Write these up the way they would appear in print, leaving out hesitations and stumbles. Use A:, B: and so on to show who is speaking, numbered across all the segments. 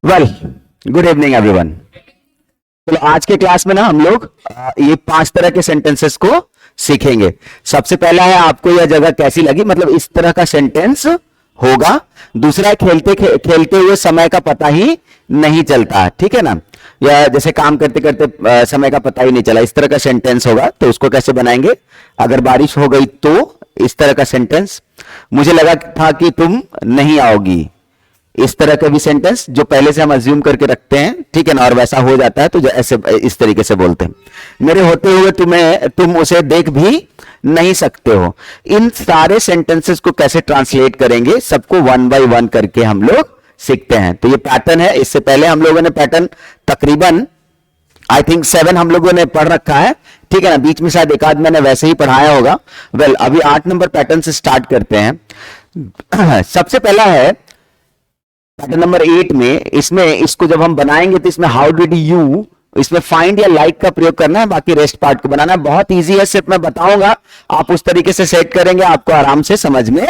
A: Well, good evening everyone. चलो आज के क्लास में ना हम लोग ये 5 तरह के सेंटेंसेस को सीखेंगे। सबसे पहला है आपको यह जगह कैसी लगी, मतलब इस तरह का सेंटेंस होगा। दूसरा है खेलते हुए समय का पता ही नहीं चलता, ठीक है ना, या जैसे काम करते करते समय का पता ही नहीं चला, इस तरह का सेंटेंस होगा। तो उसको कैसे बनाएंगे? अगर बारिश हो गई तो इस तरह का सेंटेंस, मुझे लगा था कि तुम नहीं आओगी, इस तरह का भी सेंटेंस जो पहले से हम अज्यूम करके रखते हैं, ठीक है ना, और वैसा हो जाता है तो ऐसे इस तरीके से बोलते हैं। मेरे होते हुए तुम उसे देख भी नहीं सकते हो। इन सारे सेंटेंसेस को कैसे ट्रांसलेट करेंगे, सबको वन बाय वन करके हम लोग सीखते हैं। तो ये पैटर्न है। इससे पहले हम लोगों ने पैटर्न तकरीबन आई थिंक 7 हम लोगों ने पढ़ रखा है, ठीक है ना। बीच में शायद एक आध मैंने वैसे ही पढ़ाया होगा। वेल, अभी 8 नंबर पैटर्न से स्टार्ट करते हैं। सबसे पहला है पैटर्न नंबर 8 में। इसमें इसको जब हम बनाएंगे तो इसमें हाउ डिड यू, इसमें फाइंड या लाइक का प्रयोग करना है, बाकी रेस्ट पार्ट को बनाना है। बहुत इजी है, सिर्फ मैं बताऊंगा, आप उस तरीके से सेट करेंगे, आपको आराम से समझ में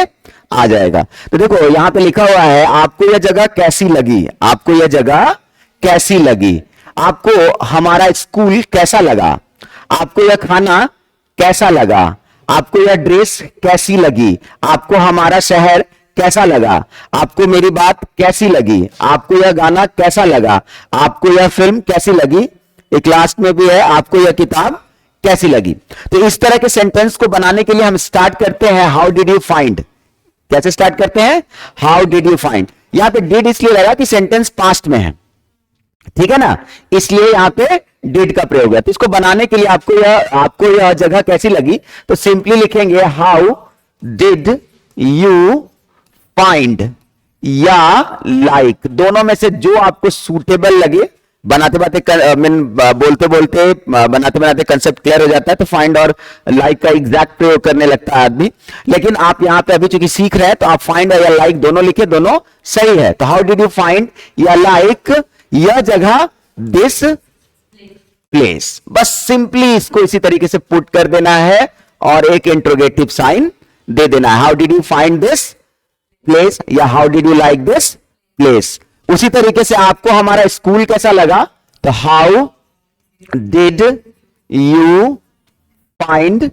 A: आ जाएगा। तो देखो यहां पे लिखा हुआ है, आपको यह जगह कैसी लगी, आपको यह जगह कैसी लगी, आपको हमारा स्कूल कैसा लगा, आपको यह खाना कैसा लगा, आपको यह ड्रेस कैसी लगी, आपको हमारा शहर कैसा लगा, आपको मेरी बात कैसी लगी, आपको यह गाना कैसा लगा, आपको यह फिल्म कैसी लगी, एक लास्ट में भी है, आपको यह किताब कैसी लगी। तो इस तरह के सेंटेंस को बनाने के लिए हम स्टार्ट करते हैं हाउ डिड यू फाइंड। कैसे स्टार्ट करते हैं? How did you find. यहां पे डिड इसलिए लगा कि सेंटेंस पास्ट में है, ठीक है ना, इसलिए यहां पे डिड का प्रयोग है। तो इसको बनाने के लिए आपको यह जगह कैसी लगी, तो सिंपली लिखेंगे हाउ डिड यू फाइंड या लाइक, दोनों में से जो आपको सूटेबल लगे। बनाते बनाते कंसेप्ट क्लियर हो जाता है, तो फाइंड और लाइक का एग्जैक्ट प्रयोग करने लगता है आदमी। लेकिन आप यहां पे अभी चूंकि सीख रहे हैं तो आप फाइंड या लाइक दोनों लिखे, दोनों सही है। तो हाउ डिड यू फाइंड या लाइक यह जगह, दिस प्लेस। बस सिंपली इसको इसी तरीके से पुट कर देना है और एक इंट्रोगेटिव साइन दे देना है। How did you find this place या how did you like this place. उसी तरीके से आपको हमारा स्कूल कैसा लगा, तो हाउ डिड यू फाइंड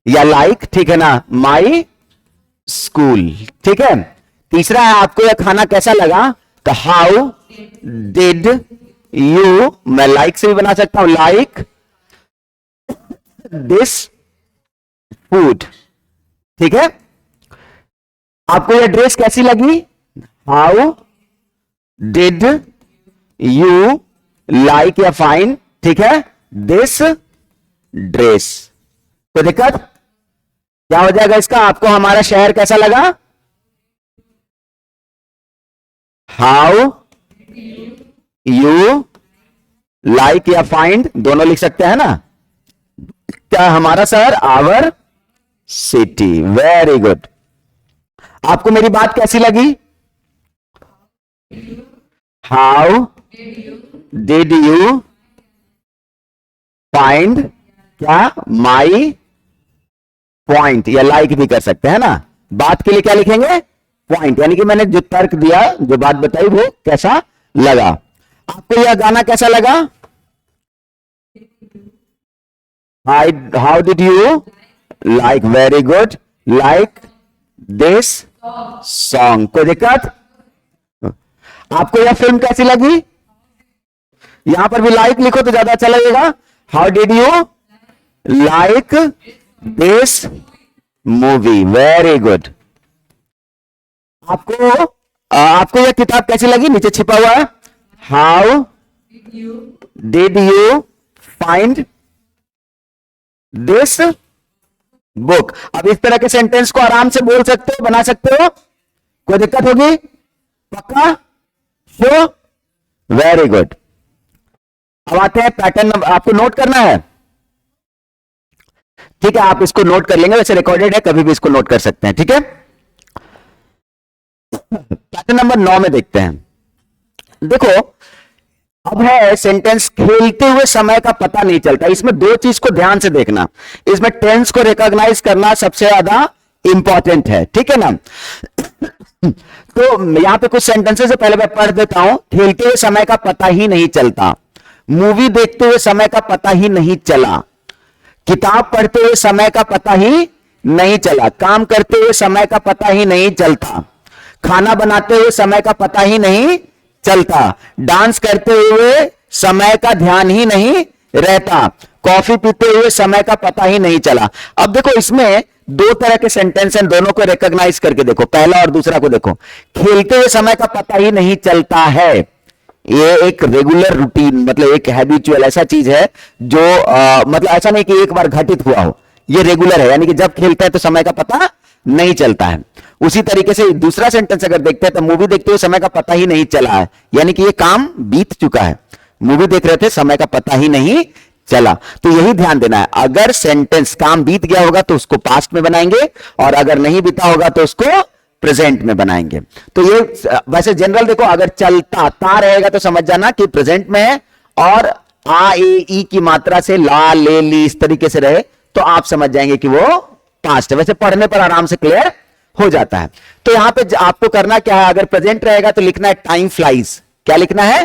A: या लाइक, ठीक है ना, माई स्कूल, ठीक है। तीसरा है आपको यह खाना कैसा लगा, तो हाउ डिड यू, मैं लाइक से भी बना सकता हूं, लाइक दिस फूड, ठीक है। आपको यह ड्रेस कैसी लगी, हाउ डिड यू लाइक या फाइन, ठीक है, दिस ड्रेस। कोई दिक्कत? क्या हो जाएगा इसका? आपको हमारा शहर कैसा लगा, हाउ यू लाइक या फाइंड, दोनों लिख सकते हैं ना। क्या हमारा शहर, आवर सिटी, वेरी गुड। आपको मेरी बात कैसी लगी, हाउ डिड यू फाइंड क्या, माई पॉइंट, या लाइक भी कर सकते हैं ना। बात के लिए क्या लिखेंगे, पॉइंट, यानी कि मैंने जो तर्क दिया, जो बात बताई, वो कैसा लगा। आपको यह गाना कैसा लगा, how did you like, very good, like this song. कोई दिक्कत? आपको यह फिल्म कैसी लगी, यहां पर भी लाइक लिखो तो ज्यादा अच्छा लगेगा। How did you like this movie, very good. आपको यह किताब कैसी लगी, नीचे छिपा हुआ है, how did you find this book. अब इस तरह के सेंटेंस को आराम से बोल सकते हो, बना सकते हो, कोई दिक्कत होगी? पक्का? श्योर? Very good. अब आते हैं पैटर्न। आपको नोट करना है, ठीक है, आप इसको नोट कर लेंगे, वैसे रिकॉर्डेड है, कभी भी इसको नोट कर सकते हैं, ठीक है। पैटर्न नंबर 9 में देखते हैं। देखो अब है सेंटेंस खेलते हुए समय का पता नहीं चलता। इसमें दो चीज को ध्यान से देखना, इसमें टेंस को रिकॉग्नाइज करना सबसे ज्यादा इंपॉर्टेंट है, ठीक है ना। तो यहां पे कुछ सेंटेंसेस है, पहले मैं पढ़ देता हूं। खेलते हुए समय का पता ही नहीं चलता, मूवी देखते हुए समय का पता ही नहीं चला, किताब पढ़ते हुए समय का पता ही नहीं चला, काम करते हुए समय का पता ही नहीं चलता, खाना बनाते हुए समय का पता ही नहीं चलता, डांस करते हुए समय का ध्यान ही नहीं रहता, कॉफी पीते हुए समय का पता ही नहीं चला। अब देखो इसमें दो तरह के सेंटेंस हैं, दोनों को रिकॉग्नाइज करके देखो, पहला और दूसरा को देखो। खेलते हुए समय का पता ही नहीं चलता है, ये एक रेगुलर रूटीन, मतलब एक हैबिचुअल ऐसा चीज है जो मतलब ऐसा नहीं कि एक बार घटित हुआ हो, ये रेगुलर है, यानी कि जब खेलता है तो समय का पता नहीं चलता है। उसी तरीके से दूसरा सेंटेंस अगर देखते हैं तो मूवी देखते हुए समय का पता ही नहीं चला है, यानी कि ये काम बीत चुका है, मूवी देख रहे थे समय का पता ही नहीं चला। तो यही ध्यान देना है, अगर सेंटेंस काम बीत गया होगा तो उसको पास्ट में बनाएंगे, और अगर नहीं बीता होगा तो उसको प्रेजेंट में बनाएंगे। तो ये वैसे जनरल देखो, अगर चलता ता रहेगा तो समझ जाना कि प्रेजेंट में है, और आ ए ई की मात्रा से ला ले ली इस तरीके से रहे तो आप समझ जाएंगे कि वो पास्ट है। वैसे पढ़ने पर आराम से क्लियर हो जाता है। तो यहां पे आपको करना क्या है, अगर प्रेजेंट रहेगा तो लिखना है टाइम फ्लाइज, क्या लिखना है,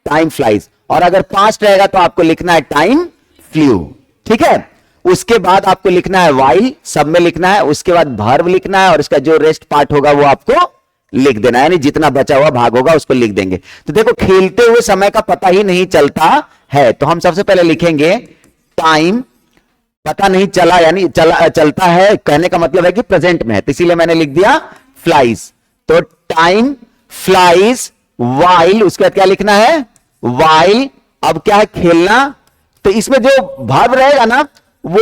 A: टाइम फ्लाइज, और अगर पास्ट रहेगा तो आपको लिखना है टाइम फ्लू, ठीक है। उसके बाद आपको लिखना है वाइल, सब में लिखना है, उसके बाद वर्ब लिखना है, और इसका जो रेस्ट पार्ट होगा वो आपको लिख देना है, यानी जितना बचा हुआ भाग होगा उसको लिख देंगे। तो देखो खेलते हुए समय का पता ही नहीं चलता है, तो हम सबसे पहले लिखेंगे टाइम, पता नहीं चला यानी चलता है, कहने का मतलब है कि प्रेजेंट में है, तो इसीलिए मैंने लिख दिया फ्लाइज। तो टाइम फ्लाइज वाइल, उसके बाद क्या लिखना है, वाइल। अब क्या है, खेलना, तो इसमें जो वर्ब रहेगा ना वो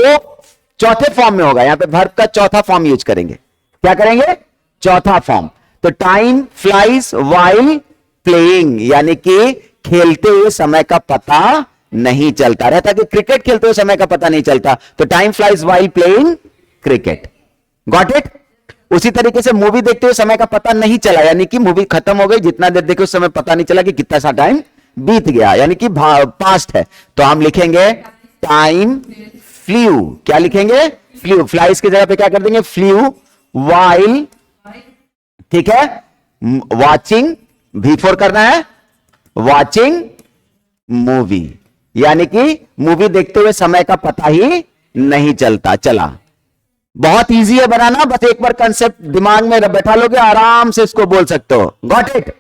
A: चौथे फॉर्म में होगा, यहां पे वर्ब का चौथा फॉर्म यूज करेंगे, क्या करेंगे, चौथा फॉर्म। तो टाइम फ्लाइज वाइल प्लेइंग, यानी कि खेलते हुए समय का पता नहीं चलता रहता, कि क्रिकेट खेलते हुए समय का पता नहीं चलता, तो time flies while playing cricket, got it. उसी तरीके से मूवी देखते हुए समय का पता नहीं चला, यानी कि मूवी खत्म हो गई, जितना देर देखे उस समय पता नहीं चला कि कितना सा टाइम बीत गया, यानी कि पास्ट है। तो हम लिखेंगे टाइम फ्लू, क्या लिखेंगे, फ्लू, फ्लाइज की जगह पे क्या कर देंगे, फ्लू वाइल, ठीक है। वॉचिंग, V4 करना है, वॉचिंग मूवी, यानी कि मूवी देखते हुए समय का पता ही नहीं चला। बहुत इजी है बनाना, बस एक बार कंसेप्ट दिमाग में बैठा लोगे आराम से इसको बोल सकते हो, गॉट इट।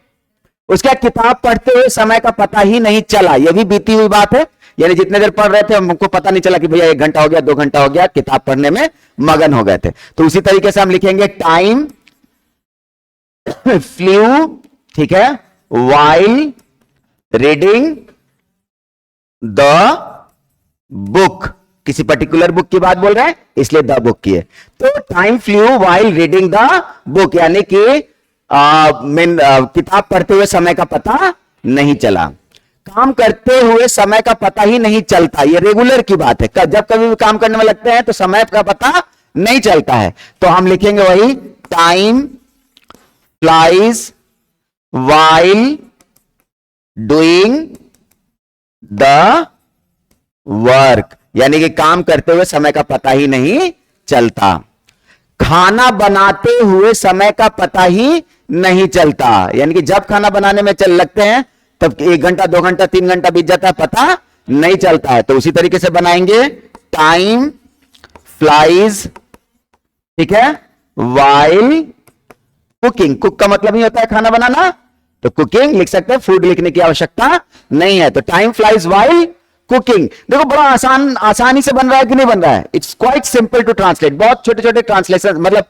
A: उसका किताब पढ़ते हुए समय का पता ही नहीं चला, यह भी बीती हुई बात है, यानी जितने देर पढ़ रहे थे हमको पता नहीं चला कि भैया 1 घंटा हो गया, 2 घंटा हो गया, किताब पढ़ने में मगन हो गए थे। तो उसी तरीके से हम लिखेंगे टाइम फ्लू, ठीक है, वाइल रीडिंग द बुक, किसी पर्टिकुलर बुक की बात बोल रहे हैं इसलिए द बुक की है। तो time flu while reading the book, यानी कि किताब पढ़ते हुए समय का पता नहीं चला। काम करते हुए समय का पता ही नहीं चलता, ये रेगुलर की बात है, जब कभी भी काम करने में लगते हैं तो समय का पता नहीं चलता है, तो हम लिखेंगे वही time flies while doing the work, यानी कि काम करते हुए समय का पता ही नहीं चलता। खाना बनाते हुए समय का पता ही नहीं चलता, यानी कि जब खाना बनाने में चल लगते हैं तब 1 घंटा 2 घंटा 3 घंटा बीत जाता है, पता नहीं चलता है। तो उसी तरीके से बनाएंगे टाइम फ्लाइज, ठीक है, वाइल कुकिंग, कुक का मतलब ही होता है खाना बनाना, तो कुकिंग लिख सकते हैं, फूड लिखने की आवश्यकता नहीं है। तो टाइम फ्लाइज वाइल कुकिंग, देखो बड़ा आसानी से बन रहा है कि नहीं बन रहा है, it's quite simple to translate, बहुत छोटे छोटे ट्रांसलेशन मतलब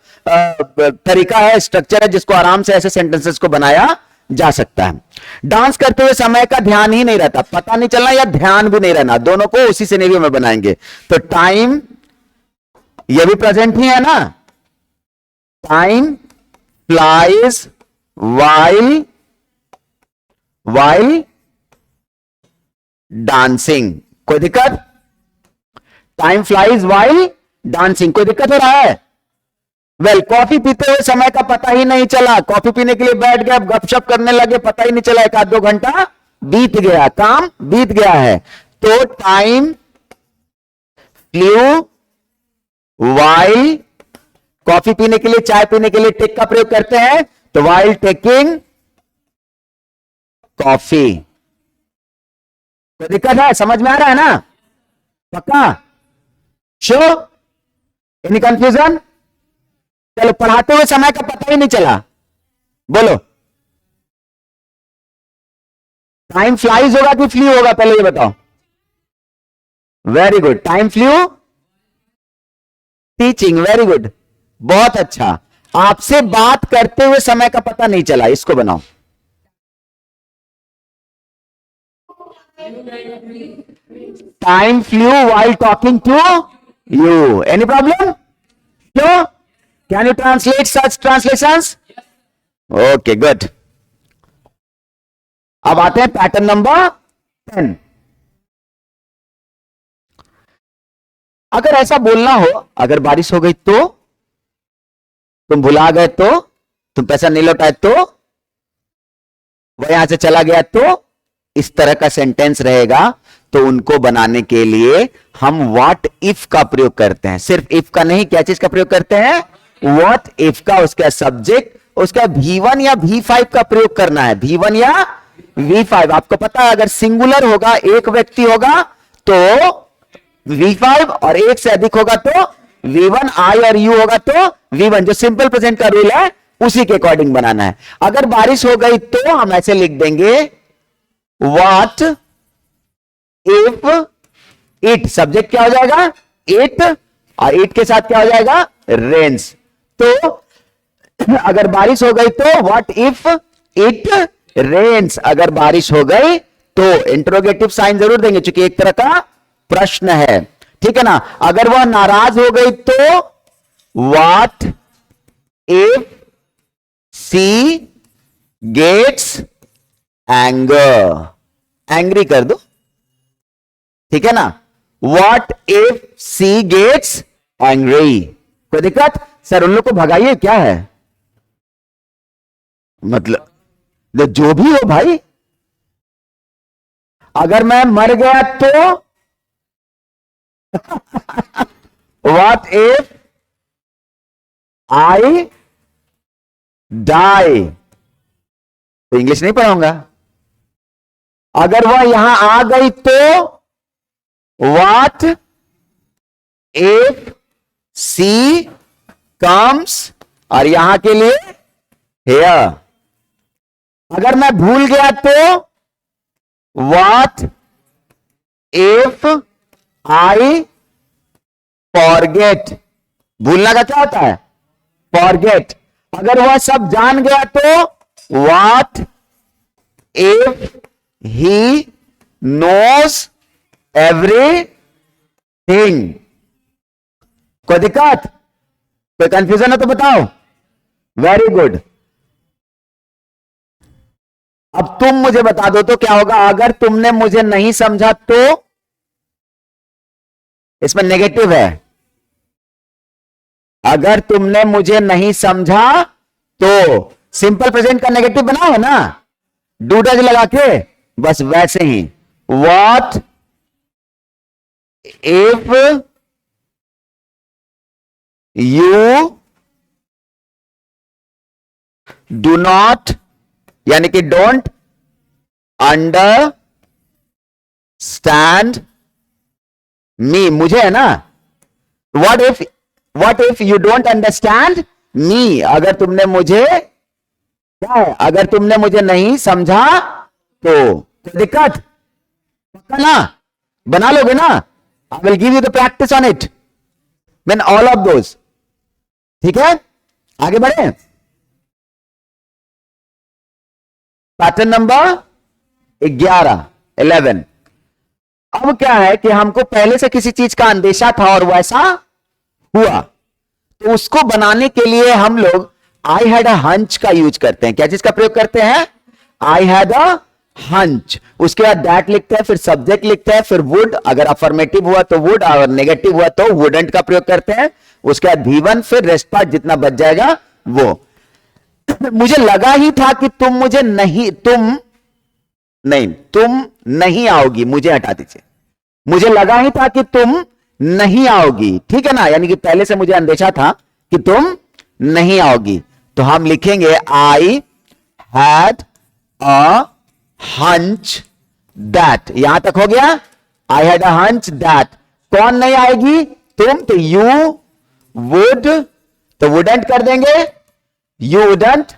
A: तरीका है, स्ट्रक्चर है जिसको आराम से ऐसे सेंटेंसेस को बनाया जा सकता है। डांस करते हुए समय का ध्यान ही नहीं रहता, पता नहीं चलना या ध्यान भी नहीं रहना, दोनों को उसी सिनेरियो में बनाएंगे। तो टाइम, ये भी प्रेजेंट ही है ना, टाइम फ्लाइज वाइल डांसिंग, कोई दिक्कत, टाइम फ्लाइज वाइल डांसिंग, कोई दिक्कत हो रहा है। वेल, कॉफी पीते हुए समय का पता ही नहीं चला, कॉफी पीने के लिए बैठ गए, गपशप करने लगे, पता ही नहीं चला, 1-2 घंटा बीत गया, काम बीत गया है। तो टाइम फ्लू वाइल, कॉफी पीने के लिए चाय पीने के लिए टेक का प्रयोग करते हैं, तो while taking कॉफी, कोई दिक्कत है? समझ में आ रहा है ना? पक्का? श्योर? Any confusion? चलो, पढ़ाते हुए समय का पता ही नहीं चला। बोलो, टाइम फ्लाइज होगा कि फ्लू होगा, पहले ये बताओ। Very good, time flu teaching, very good, बहुत अच्छा। आपसे बात करते हुए समय का पता नहीं चला, इसको बनाओ। Time flew while talking to you. Any problem? No? Can you translate such translations? Okay, good. अब आते हैं पैटर्न नंबर 10। अगर ऐसा बोलना हो, अगर बारिश हो गई तो, तुम भुला गए तो, तुम पैसा नहीं लौटाए तो, वह यहां से चला गया तो, इस तरह का सेंटेंस रहेगा। तो उनको बनाने के लिए हम व्हाट इफ का प्रयोग करते हैं। सिर्फ इफ का नहीं, क्या चीज का प्रयोग करते हैं? व्हाट इफ का। उसका सब्जेक्ट, उसका V1 या V5 का प्रयोग करना है। V1 या V5। आपको पता है, अगर सिंगुलर होगा, एक व्यक्ति होगा तो V5, और एक से अधिक होगा तो V1, I और U होगा तो V1। जो सिंपल प्रेजेंट का रूल है उसी के अकॉर्डिंग बनाना है। अगर बारिश हो गई तो हम ऐसे लिख देंगे, व्हाट इफ इट। सब्जेक्ट क्या हो जाएगा? इट, और इट के साथ क्या हो जाएगा? रेन्स। तो अगर बारिश हो गई तो व्हाट इफ इट रेन्स। अगर बारिश हो गई तो इंटरोगेटिव साइन जरूर देंगे, क्योंकि एक तरह का प्रश्न है, ठीक है ना। अगर वह नाराज हो गई तो what if she gets anger. Angry कर दो, ठीक है ना। What if she gets angry. कोई दिक्कत? सर उन लोग को भगाइए, क्या है मतलब? जो भी हो भाई। अगर मैं मर गया तो व्हाट इफ आई डाई। तो इंग्लिश नहीं पढ़ाऊंगा। अगर वह यहां आ गई तो व्हाट इफ सी कम्स, और यहां के लिए हियर। अगर मैं भूल गया तो व्हाट इफ आई फॉरगेट। भूलना का क्या होता है? फॉरगेट। अगर वह सब जान गया तो what if he knows everything. कोई दिक्कत? कोई कंफ्यूजन है तो बताओ। Very good. अब तुम मुझे बता दो तो क्या होगा? अगर तुमने मुझे नहीं समझा तो, इसमें नेगेटिव है। अगर तुमने मुझे नहीं समझा तो सिंपल प्रेजेंट का नेगेटिव बनाओ ना, डूडज लगा के, बस वैसे ही। What if you do not, यानी कि डोंट अंडरस्टैंड मी। मुझे है ना। What if you don't understand me. अगर तुमने मुझे, क्या है? अगर तुमने मुझे नहीं समझा तो। कोई दिक्कत? पक्का ना? बना लोगे ना? I will give you the practice on it, mean all of those. ठीक है, आगे बढ़े। Pattern number 11। अब क्या है कि हमको पहले से किसी चीज का अंदेशा था और वैसा हुआ, तो उसको बनाने के लिए हम लोग आई हैड अ हंच का यूज करते हैं। क्या चीज का प्रयोग करते हैं? आई हैड अ हंच। उसके बाद दैट लिखते हैं, फिर सब्जेक्ट लिखते हैं, फिर वुड। अगर अफर्मेटिव हुआ तो वुड, और नेगेटिव हुआ तो वुडंट का प्रयोग करते हैं। उसके बाद V1, फिर रेस्ट पार्ट जितना बच जाएगा वो। मुझे लगा ही था कि तुम नहीं आओगी। मुझे हटा दीजिए। मुझे लगा ही था कि तुम नहीं आओगी, ठीक है ना। यानी कि पहले से मुझे अंदेशा था कि तुम नहीं आओगी। तो हम लिखेंगे आई हैड अ हंच दैट। यहां तक हो गया, आई हैड अ हंच दैट। कौन नहीं आएगी? तुम। तो यू वुड, तो वुडंट कर देंगे, यू वुडंट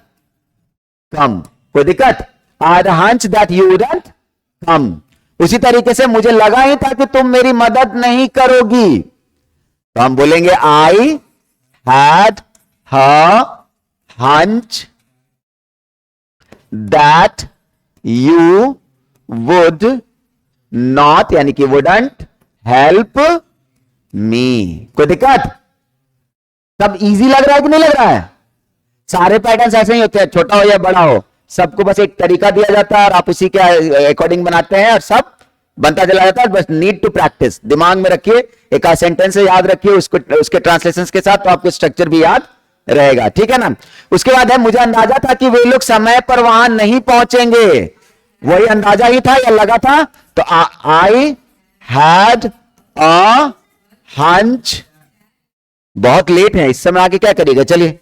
A: कम। कोई दिक्कत? आई had a hunch that you wouldn't कम। उसी तरीके से मुझे लगा ही था कि तुम मेरी मदद नहीं करोगी, तो हम बोलेंगे आई had a hunch that you would not, यानी कि वुडंट हेल्प मी। कोई दिक्कत? सब इजी लग रहा है कि नहीं लग रहा है? सारे पैटर्न्स ऐसे ही होते हैं, छोटा हो या बड़ा हो, सबको बस एक तरीका दिया जाता है और आप उसी के अकॉर्डिंग बनाते हैं और सब बनता चला जाता है। बस नीड टू प्रैक्टिस। दिमाग में रखिए, एक आध सेंटेंस याद रखिए, उसको उसके ट्रांसलेशंस के साथ, तो आपको स्ट्रक्चर भी याद रहेगा। ठीक है ना? उसके बाद है, मुझे अंदाजा था कि वे लोग समय पर वहां नहीं पहुंचेंगे। वही अंदाजा ही था या लगा था? तो आई हैड अ हंच। बहुत लेट है, इस समय आगे क्या करिएगा? चलिए,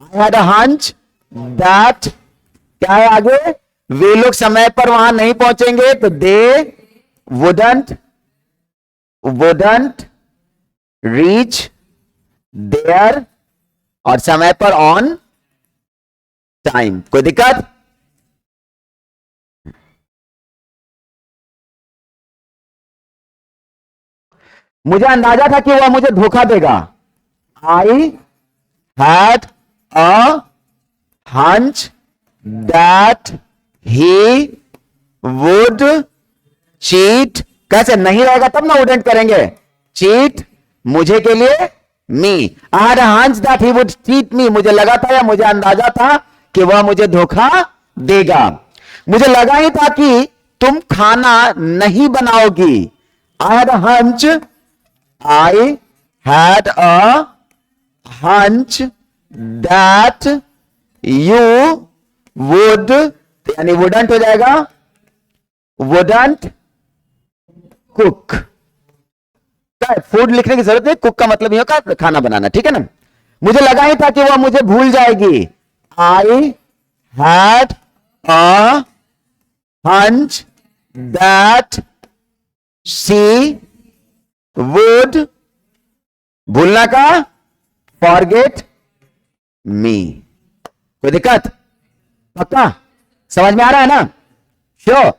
A: आई हैड अ हंच दैट, क्या है आगे? वे लोग समय पर वहां नहीं पहुंचेंगे, तो दे वुडंट रीच देयर, और समय पर ऑन टाइम। कोई दिक्कत? मुझे अंदाजा था कि वह मुझे धोखा देगा। आई had a hunch that he would cheat. कैसे? नहीं रहेगा तब ना वुडंट करेंगे। चीट, मुझे के लिए, me. I had a hunch that he would cheat me. मुझे लगा था या मुझे अंदाजा था कि वह मुझे धोखा देगा। मुझे लगा ही था कि तुम खाना नहीं बनाओगी। I had a hunch, I had a hunch that you would, यानी वुडंट हो जाएगा, वुडंट कुक। फूड लिखने की जरूरत नहीं, कुक का मतलब ये होगा खाना बनाना। ठीक है ना? मुझे लगा ही था कि वह मुझे भूल जाएगी। आई had a hunch that she would, भूलना का, फॉरगेट मी। कोई दिक्कत? पक्का समझ में आ रहा है ना? Sure.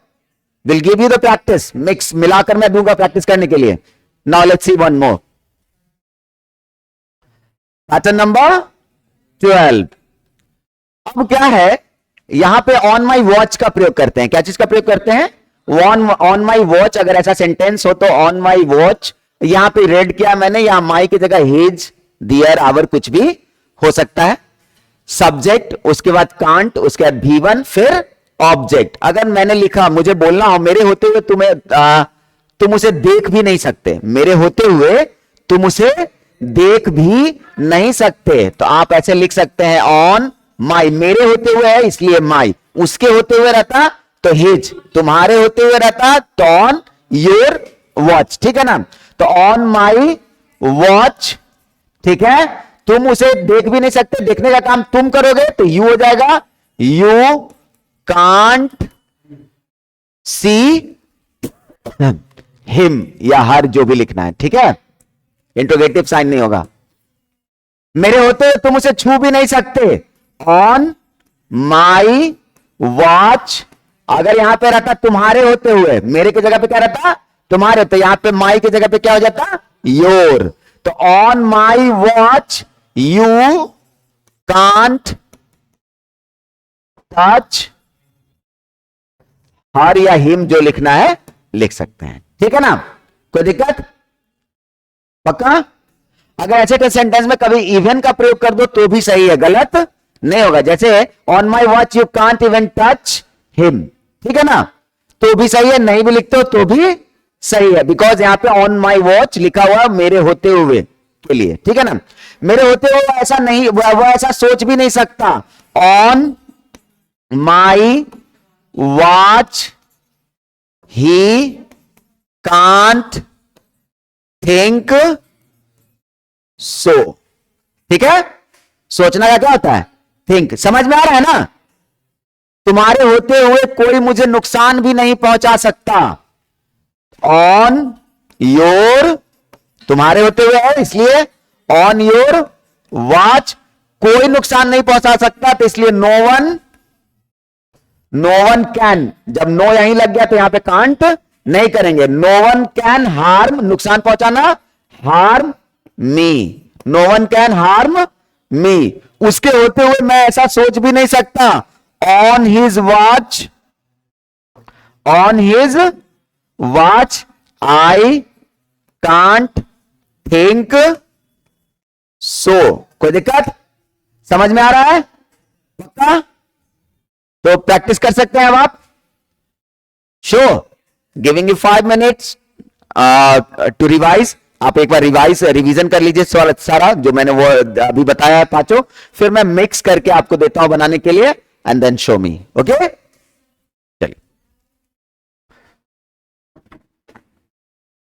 A: Will give you the practice, mix मिलाकर मैं दूंगा प्रैक्टिस करने के लिए। Now let's see one more. Pattern number 12। अब क्या है, यहां पे ऑन माई वॉच का प्रयोग करते हैं। क्या चीज का प्रयोग करते हैं? On my watch. अगर ऐसा सेंटेंस हो तो ऑन माई वॉच। यहां पे रेड किया मैंने, यहां माई की जगह हिज, दियर, आवर कुछ भी हो सकता है। सब्जेक्ट, उसके बाद कांट, उसके बाद V1, फिर ऑब्जेक्ट। अगर मैंने लिखा, मुझे बोलना हो मेरे होते हुए तुम उसे देख भी नहीं सकते, मेरे होते हुए तुम उसे देख भी नहीं सकते, तो आप ऐसे लिख सकते हैं ऑन माई। मेरे होते हुए है इसलिए माई, उसके होते हुए रहता तो हिज, तुम्हारे होते हुए रहता तो ऑन योर वॉच। ठीक है ना? तो ऑन माई वॉच। ठीक है? तुम उसे देख भी नहीं सकते, देखने का काम तुम करोगे तो यू हो जाएगा, यू कांट सी हिम, या हर, जो भी लिखना है। ठीक है? इंट्रोगेटिव साइन नहीं होगा। मेरे होते हुए तुम उसे छू भी नहीं सकते, ऑन माई वॉच। अगर यहां पे रहता तुम्हारे होते हुए, मेरे की जगह पे क्या रहता? तुम्हारे, तो यहां पे माई की जगह पे क्या हो जाता? योर। तो on my watch you can't touch her या हिम, जो लिखना है लिख सकते हैं। ठीक है ना? कोई दिक्कत? पक्का? अगर ऐसे के सेंटेंस में कभी इवन का प्रयोग कर दो तो भी सही है, गलत नहीं होगा। जैसे on my watch you can't even touch him, ठीक है ना? तो भी सही है, नहीं भी लिखते हो तो भी सही है, बिकॉज यहां पे ऑन माई वॉच लिखा हुआ मेरे होते हुए के लिए। ठीक है ना? मेरे होते हुए ऐसा नहीं, वो ऐसा सोच भी नहीं सकता। On my watch he can't think सो। ठीक है? सोचना का क्या होता है? थिंक। समझ में आ रहा है ना? तुम्हारे होते हुए कोई मुझे नुकसान भी नहीं पहुंचा सकता। ऑन योर, तुम्हारे होते हुए है इसलिए ऑन योर वॉच कोई नुकसान नहीं पहुंचा सकता, तो इसलिए नो वन कैन। जब नो यहीं लग गया तो यहां पे कांट नहीं करेंगे। नो वन कैन हार्म, नुकसान पहुंचाना, harm me. No one can harm me. उसके होते हुए मैं ऐसा सोच भी नहीं सकता। On his watch, on his watch I can't think so. कोई दिक्कत? समझ में आ रहा है? पक्का? तो प्रैक्टिस कर सकते हैं अब आप। So giving you 5 minutes to revise. आप एक बार रिवीजन कर लीजिए सारा जो मैंने वो अभी बताया है पांचों, फिर मैं मिक्स करके आपको देता हूं बनाने के लिए, and then show me. Okay?